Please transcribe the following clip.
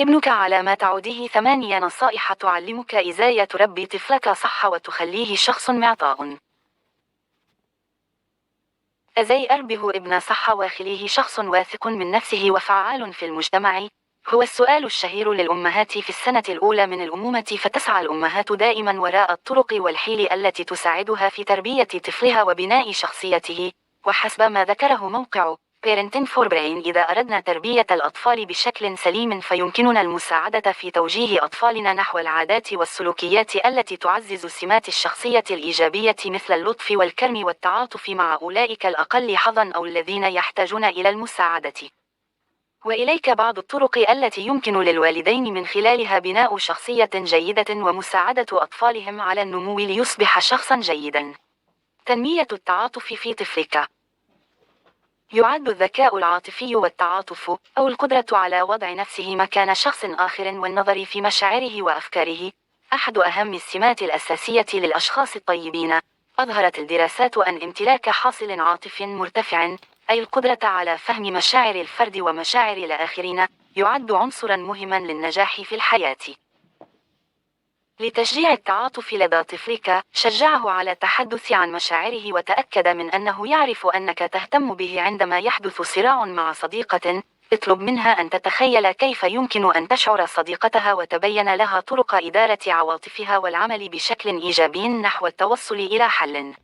ابنك على ما تعوديه 8 نصائح تعلمك إزاي تربي طفلك صح وتخليه شخص معطاء. أزاي أربيه ابن صح وأخليه شخص واثق من نفسه وفعال في المجتمع؟ هو السؤال الشهير للأمهات في السنة الأولى من الأمومة، فتسعى الأمهات دائما وراء الطرق والحيل التي تساعدها في تربية طفلها وبناء شخصيته. وحسب ما ذكره موقع Parenting for Brain، إذا أردنا تربية الأطفال بشكل سليم فيمكننا المساعدة في توجيه أطفالنا نحو العادات والسلوكيات التي تعزز سمات الشخصية الإيجابية، مثل اللطف والكرم والتعاطف مع أولئك الأقل حظاً أو الذين يحتاجون إلى المساعدة. وإليك بعض الطرق التي يمكن للوالدين من خلالها بناء شخصية جيدة ومساعدة أطفالهم على النمو ليصبح شخصاً جيداً. تنمية التعاطف في طفلك. يعد الذكاء العاطفي والتعاطف، أو القدرة على وضع نفسه مكان شخص آخر والنظر في مشاعره وأفكاره، أحد أهم السمات الأساسية للأشخاص الطيبين. أظهرت الدراسات أن امتلاك حاصل عاطفي مرتفع، أي القدرة على فهم مشاعر الفرد ومشاعر الآخرين، يعد عنصراً مهماً للنجاح في الحياة. لتشجيع التعاطف لدى طفلك، شجعه على التحدث عن مشاعره وتأكد من أنه يعرف أنك تهتم به. عندما يحدث صراع مع صديقة، اطلب منها أن تتخيل كيف يمكن أن تشعر صديقتها وتبين لها طرق إدارة عواطفها والعمل بشكل إيجابي نحو التوصل إلى حل.